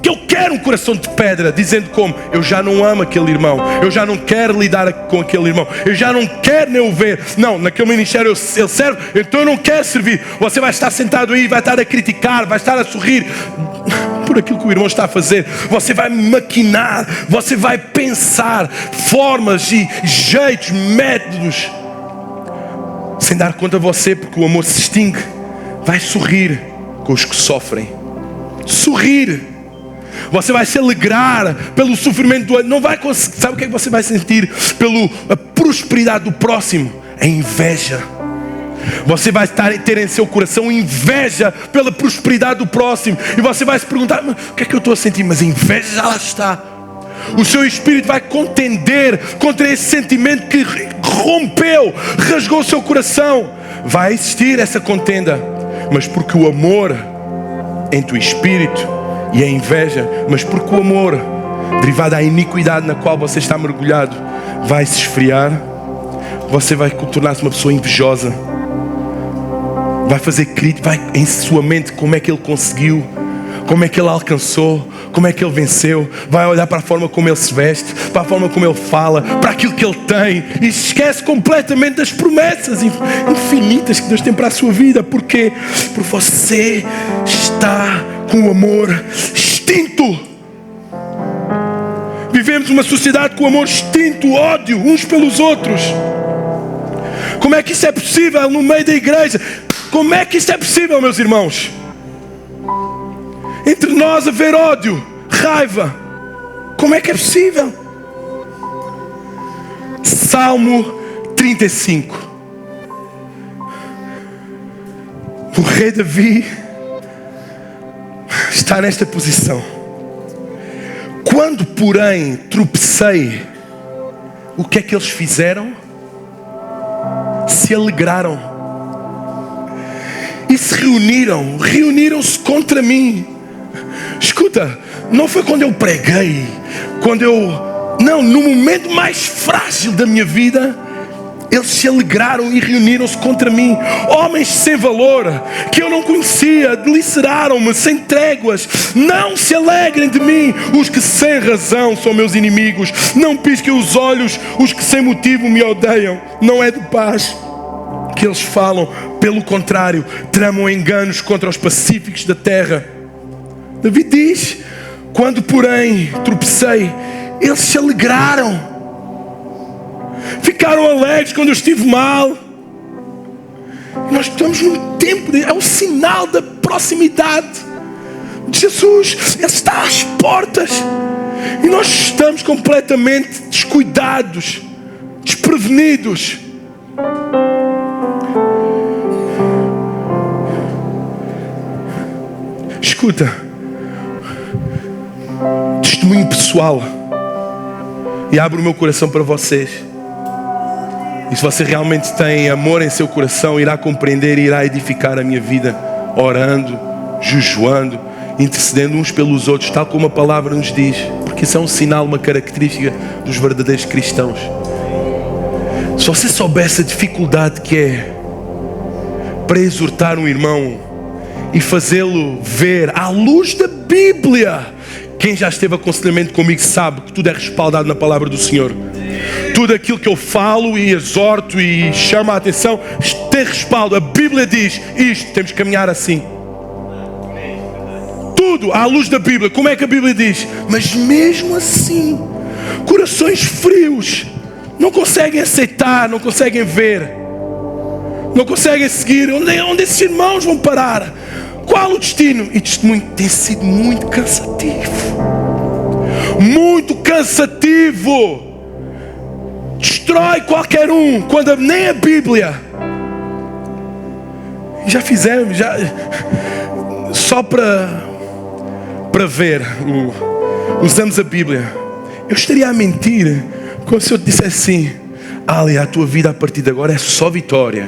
que eu quero um coração de pedra, dizendo como: eu já não amo aquele irmão, eu já não quero lidar com aquele irmão, eu já não quero nem o ver. Não, naquele ministério ele serve, então eu não quero servir. Você vai estar sentado aí, vai estar a criticar, vai estar a sorrir por aquilo que o irmão está a fazer. Você vai maquinar, você vai pensar formas e jeitos, métodos, sem dar conta a você, porque o amor se extingue. Vai sorrir com os que sofrem. Sorrir. Você vai se alegrar pelo sofrimento do outro. Não vai conseguir. Sabe o que é que você vai sentir pela prosperidade do próximo? A inveja. Você vai ter em seu coração inveja pela prosperidade do próximo. E você vai se perguntar: mas o que é que eu estou a sentir? Mas a inveja já lá está. O seu espírito vai contender contra esse sentimento que rompeu, rasgou o seu coração. Vai existir essa contenda, mas porque o amor entre o espírito e a inveja, mas porque o amor derivado da iniquidade na qual você está mergulhado vai se esfriar, você vai tornar-se uma pessoa invejosa. vai fazer crítica, vai em sua mente como é que ele conseguiu, como é que ele alcançou, como é que ele venceu. Vai olhar para a forma como ele se veste, para a forma como ele fala, para aquilo que ele tem, e esquece completamente das promessas infinitas que Deus tem para a sua vida. Porquê? Porque você está com o amor extinto. Vivemos uma sociedade com amor extinto, ódio uns pelos outros. Como é que isso é possível no meio da igreja? Como é que isso é possível, meus irmãos? Entre nós haver ódio, raiva. Como é que é possível? Salmo 35. O rei Davi está nesta posição. Quando, porém, tropecei, o que é que eles fizeram? Se alegraram e se reuniram-se contra mim. Escuta, não foi quando eu preguei, não, no momento mais frágil da minha vida, eles se alegraram e reuniram-se contra mim. Homens sem valor, que eu não conhecia, deliberaram-me sem tréguas. Não se alegrem de mim os que sem razão são meus inimigos. Não pisquem os olhos os que sem motivo me odeiam. Não é de paz que eles falam, pelo contrário, tramam enganos contra os pacíficos da terra. Davi diz: quando porém tropecei, eles se alegraram. Ficaram alegres quando eu estive mal. Nós estamos num tempo, é um sinal da proximidade de Jesus. Ele está às portas e nós estamos completamente descuidados, desprevenidos. Escuta, testemunho pessoal, e abro o meu coração para vocês. E se você realmente tem amor em seu coração, irá compreender e irá edificar a minha vida, orando, jejuando, intercedendo uns pelos outros, tal como a palavra nos diz, porque isso é um sinal, uma característica dos verdadeiros cristãos. Se você soubesse a dificuldade que é para exortar um irmão e fazê-lo ver à luz da Bíblia. Quem já esteve aconselhamento comigo sabe que tudo é respaldado na palavra do Senhor. Tudo aquilo que eu falo e exorto e chamo a atenção tem respaldo. A Bíblia diz isto, temos que caminhar assim. Tudo à luz da Bíblia. Como é que a Bíblia diz? Mas mesmo assim, corações frios não conseguem aceitar, não conseguem ver, não conseguem seguir. Onde esses irmãos vão parar? Qual o destino? E testemunho tem sido muito cansativo. Muito cansativo. Destrói qualquer um, quando nem a Bíblia. Já fizemos, só para ver, usamos a Bíblia. Eu estaria a mentir como se eu te dissesse assim: Ali, a tua vida a partir de agora é só vitória.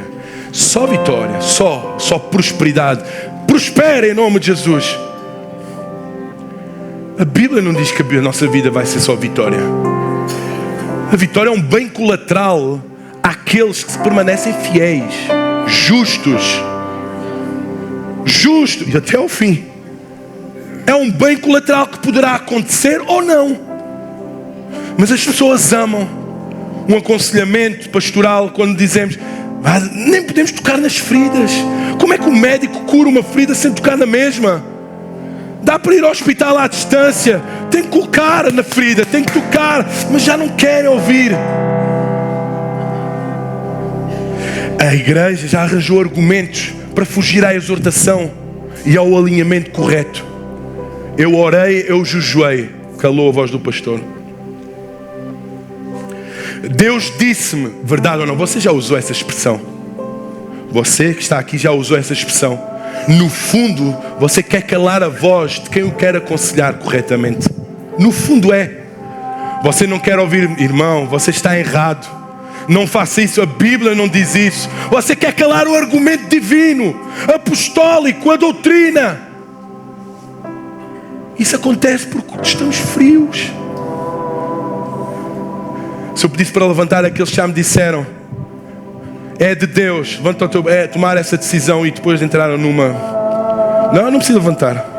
Só vitória, só prosperidade. Prospera em nome de Jesus. A Bíblia não diz que a nossa vida vai ser só vitória. A vitória é um bem colateral àqueles que permanecem fiéis, justos e até ao fim. É um bem colateral que poderá acontecer ou não. Mas as pessoas amam um aconselhamento pastoral quando dizemos: nem podemos tocar nas feridas. Como é que o médico cura uma ferida sem tocar na mesma? Dá para ir ao hospital à distância, tem que colocar na ferida, tem que tocar, mas já não querem ouvir. A igreja já arranjou argumentos para fugir à exortação e ao alinhamento correto. Eu orei, eu jejuei. Calou a voz do pastor. Deus disse-me, verdade ou não? Você já usou essa expressão? Você que está aqui já usou essa expressão. No fundo, você quer calar a voz de quem o quer aconselhar corretamente. No fundo é. Você não quer ouvir: irmão, você está errado, não faça isso, a Bíblia não diz isso. Você quer calar o argumento divino, apostólico, a doutrina. Isso acontece porque estamos frios. Se eu pedisse para levantar aqueles que já me disseram: é de Deus. Levanta o teu, é tomar essa decisão e depois entrar numa... Não precisa levantar.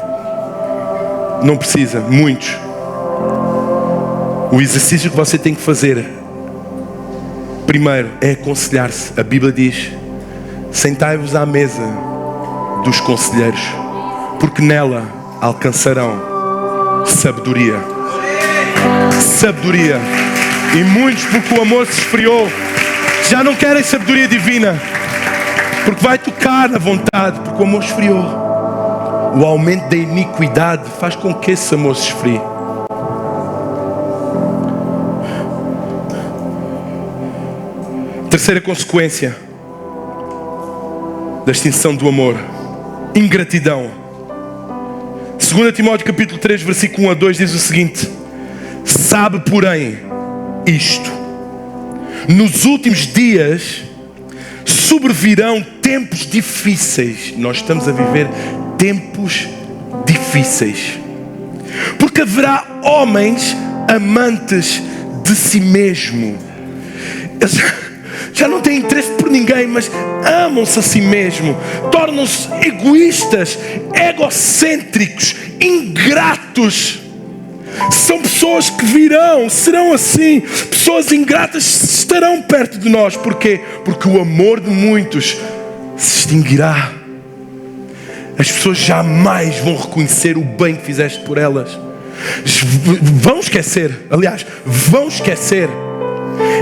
Não precisa, muitos. O exercício que você tem que fazer, primeiro, é aconselhar-se. A Bíblia diz: sentai-vos à mesa dos conselheiros, porque nela alcançarão sabedoria. Sabedoria. E muitos, porque o amor se esfriou, já não querem sabedoria divina, porque vai tocar na vontade, porque o amor esfriou. O aumento da iniquidade faz com que esse amor se esfrie. Terceira consequência da extinção do amor: ingratidão. 2 Timóteo capítulo 3, versículo 1 a 2 diz o seguinte: sabe, porém, isto: nos últimos dias sobrevirão tempos difíceis. Nós estamos a viver tempos difíceis, porque haverá homens amantes de si mesmo. Eles já não têm interesse por ninguém, mas amam-se a si mesmo. Tornam-se egoístas, egocêntricos, ingratos. São pessoas que virão, serão assim. Pessoas ingratas estarão perto de nós. Porquê? Porque o amor de muitos se extinguirá. As pessoas jamais vão reconhecer o bem que fizeste por elas. Vão esquecer, aliás, vão esquecer.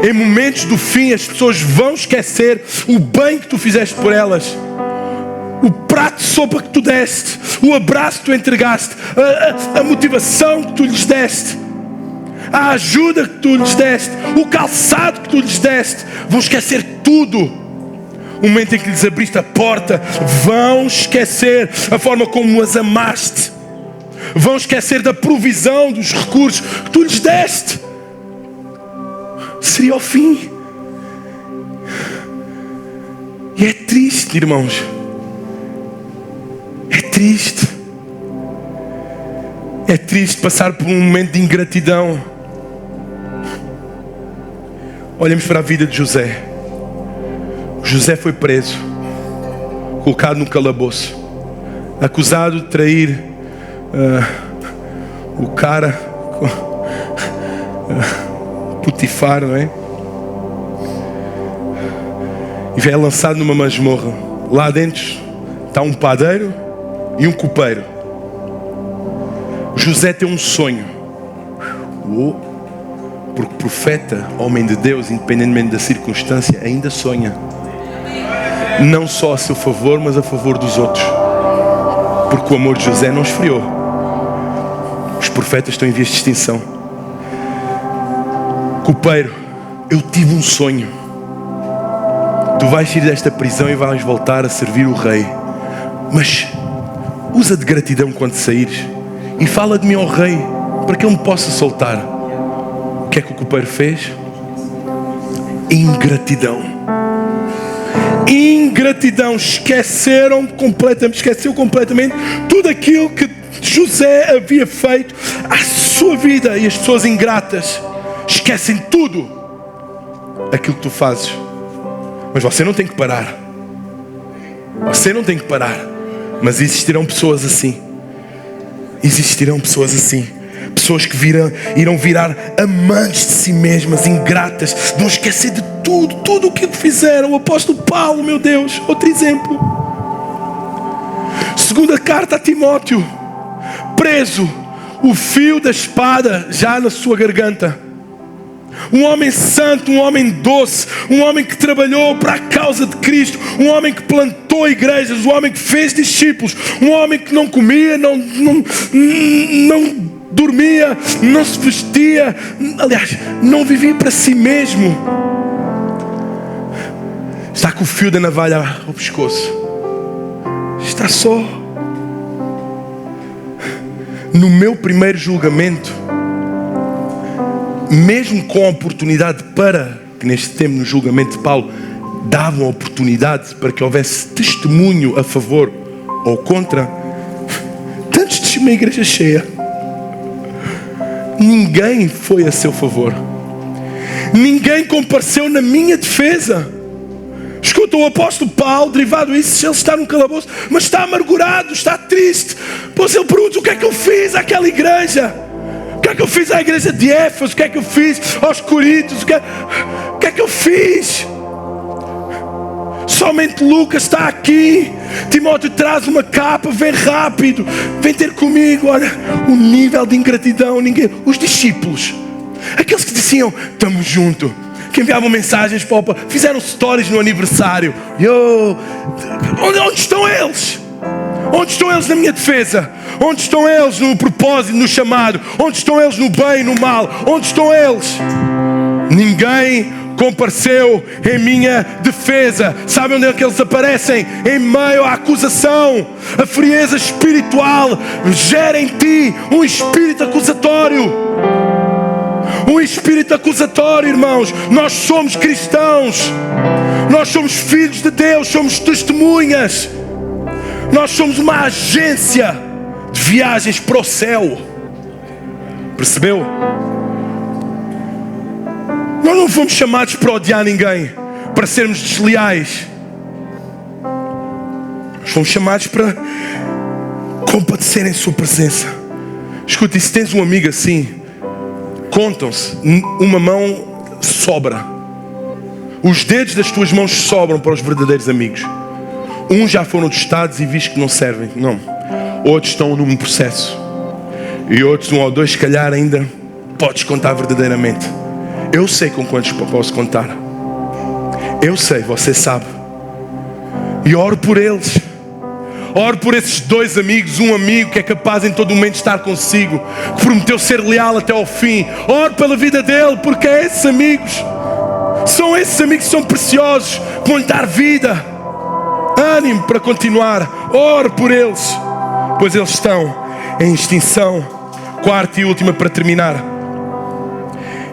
Em momentos do fim, as pessoas vão esquecer o bem que tu fizeste por elas. O prato de sopa que tu deste, o abraço que tu entregaste, a motivação que tu lhes deste, a ajuda que tu lhes deste, o calçado que tu lhes deste. Vão esquecer tudo. O momento em que lhes abriste a porta, vão esquecer a forma como as amaste. Vão esquecer da provisão, dos recursos que tu lhes deste. Seria o fim. E é triste, irmãos. É triste. É triste passar por um momento de ingratidão. Olhamos para a vida de José. José foi preso, colocado no calabouço, acusado de trair o cara, Potifar, não é? E é lançado numa masmorra. Lá dentro está um padeiro e um copeiro. José tem um sonho. Porque profeta, homem de Deus, independentemente da circunstância, ainda sonha. Não só a seu favor, mas a favor dos outros. Porque o amor de José não esfriou. Os profetas estão em vias de extinção. Copeiro, eu tive um sonho. Tu vais sair desta prisão e vais voltar a servir o rei. Mas usa de gratidão quando saíres e fala de mim ao rei, para que ele me possa soltar. O que é que o copeiro fez? Ingratidão. Ingratidão. Esqueceu completamente tudo aquilo que José havia feito à sua vida. E as pessoas ingratas esquecem tudo aquilo que tu fazes. Mas você não tem que parar. Você não tem que parar. Mas existirão pessoas assim. Existirão pessoas assim. Pessoas que irão virar amantes de si mesmas, ingratas. Vão esquecer de tudo o que fizeram. O apóstolo Paulo, meu Deus, outro exemplo. Segunda carta a Timóteo, preso, o fio da espada já na sua garganta. Um homem santo, um homem doce, um homem que trabalhou para a causa de Cristo, um homem que plantou igrejas, um homem que fez discípulos, um homem que não comia, não dormia, não se vestia, aliás, não vivia para si mesmo. Está com o fio da navalha ao pescoço. Está só. No meu primeiro julgamento, mesmo com a oportunidade para, que neste tempo no julgamento de Paulo, davam a oportunidade para que houvesse testemunho a favor ou contra, tantos de uma igreja cheia, ninguém foi a seu favor. Ninguém compareceu na minha defesa. Os Então o apóstolo Paulo, derivado disso, ele está num calabouço, mas está amargurado, está triste. Pois ele pergunta: o que é que eu fiz àquela igreja? O que é que eu fiz à igreja de Éfeso? O que é que eu fiz aos Coríntios? O que é que eu fiz? Somente Lucas está aqui. Timóteo, traz uma capa, vem rápido, vem ter comigo. Olha o nível de ingratidão. Os discípulos, aqueles que diziam: estamos juntos, que enviavam mensagens para o... fizeram stories no aniversário. Onde estão eles? Onde estão eles na minha defesa? Onde estão eles no propósito, no chamado? Onde estão eles no bem e no mal? Onde estão eles? Ninguém compareceu em minha defesa. Sabem onde é que eles aparecem? Em meio à acusação. A frieza espiritual gera em ti um espírito acusatório. Um espírito acusatório, irmãos. Nós somos cristãos. Nós somos filhos de Deus. Somos testemunhas. Nós somos uma agência de viagens para o céu. Percebeu? Nós não fomos chamados para odiar ninguém, para sermos desleais. Nós fomos chamados para compadecer em sua presença. Escuta, e se tens um amigo assim, contam-se, uma mão sobra. Os dedos das tuas mãos sobram para os verdadeiros amigos. Uns já foram testados e viste que não servem. Não. Outros estão num processo. E outros, um ou dois, se calhar ainda podes contar verdadeiramente. Eu sei com quantos posso contar. Eu sei, você sabe. E oro por eles. Oro por esses dois amigos. Um amigo que é capaz em todo momento de estar consigo, que prometeu ser leal até ao fim. Oro pela vida dele, porque é esses amigos. São esses amigos que são preciosos, que vão lhe dar vida, ânimo para continuar. Oro por eles, pois eles estão em extinção. Quarta e última para terminar.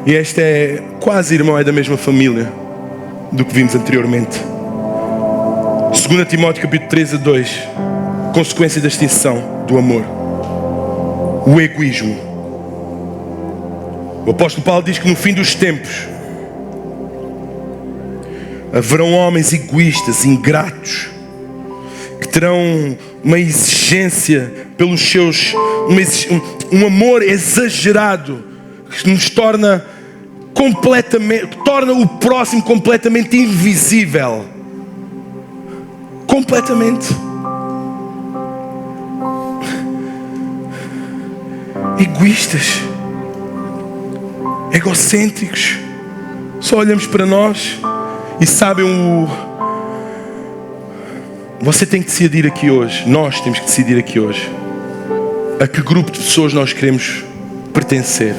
E esta é quase irmão, é da mesma família do que vimos anteriormente. 2 Timóteo capítulo 3-2. Consequência da extinção do amor: o egoísmo. O apóstolo Paulo diz que no fim dos tempos haverão homens egoístas, ingratos, que terão uma exigência pelos seus, um amor exagerado, que nos torna o próximo completamente invisível. Completamente. Egoístas, egocêntricos, só olhamos para nós. E sabem, você tem que decidir aqui hoje, nós temos que decidir aqui hoje, a que grupo de pessoas nós queremos pertencer.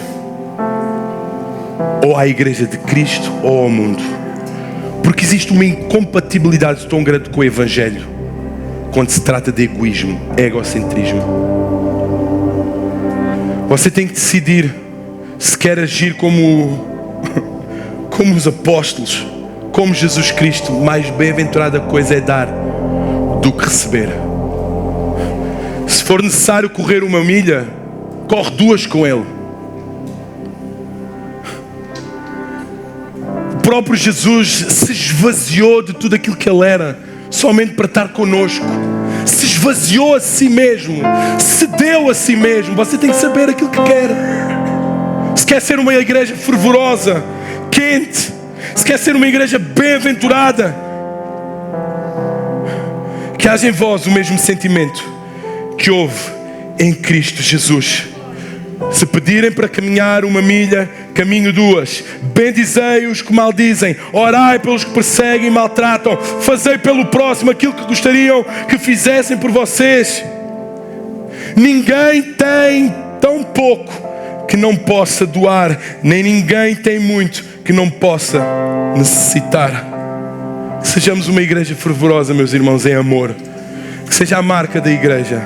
Ou à igreja de Cristo ou ao mundo. Porque existe uma incompatibilidade tão grande com o Evangelho quando se trata de egoísmo, egocentrismo. Você tem que decidir se quer agir como os apóstolos, como Jesus Cristo. Mais bem-aventurada coisa é dar do que receber. Se for necessário correr 1 milha, corre 2 com Ele. O próprio Jesus se esvaziou de tudo aquilo que Ele era, somente para estar connosco. Se esvaziou a si mesmo, se deu a si mesmo. Você tem que saber aquilo que quer. Se quer ser uma igreja fervorosa, quente, se quer ser uma igreja bem-aventurada, que haja em vós o mesmo sentimento que houve em Cristo Jesus. Se pedirem para caminhar 1 milha, caminho 2. Bendizei-os que maldizem. Orai pelos que perseguem e maltratam. Fazei pelo próximo aquilo que gostariam que fizessem por vocês. Ninguém tem tão pouco que não possa doar, nem ninguém tem muito que não possa necessitar. Que sejamos uma igreja fervorosa, meus irmãos, em amor. Que seja a marca da igreja.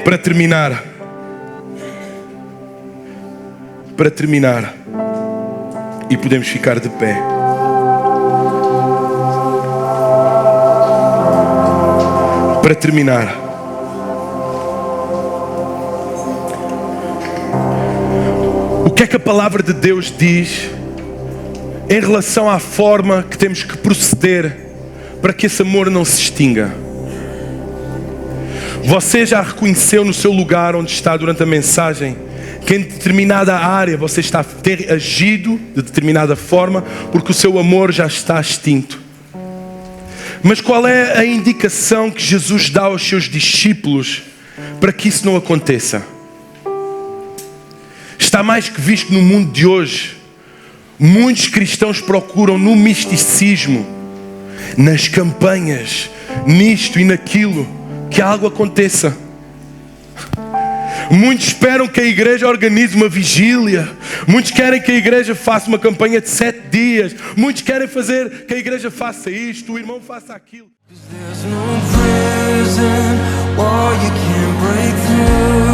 Para terminar, e podemos ficar de pé. Para terminar, o que é que a palavra de Deus diz em relação à forma que temos que proceder para que esse amor não se extinga. Você já reconheceu no seu lugar onde está durante a mensagem que em determinada área você está a ter agido de determinada forma porque o seu amor já está extinto. Mas qual é a indicação que Jesus dá aos seus discípulos para que isso não aconteça? Está mais que visto no mundo de hoje. Muitos cristãos procuram no misticismo, nas campanhas, nisto e naquilo, que algo aconteça. Muitos esperam que a igreja organize uma vigília. Muitos querem que a igreja faça uma campanha de 7 dias. Muitos querem fazer que a igreja faça isto, o irmão faça aquilo. There's no prison wall you can't break through.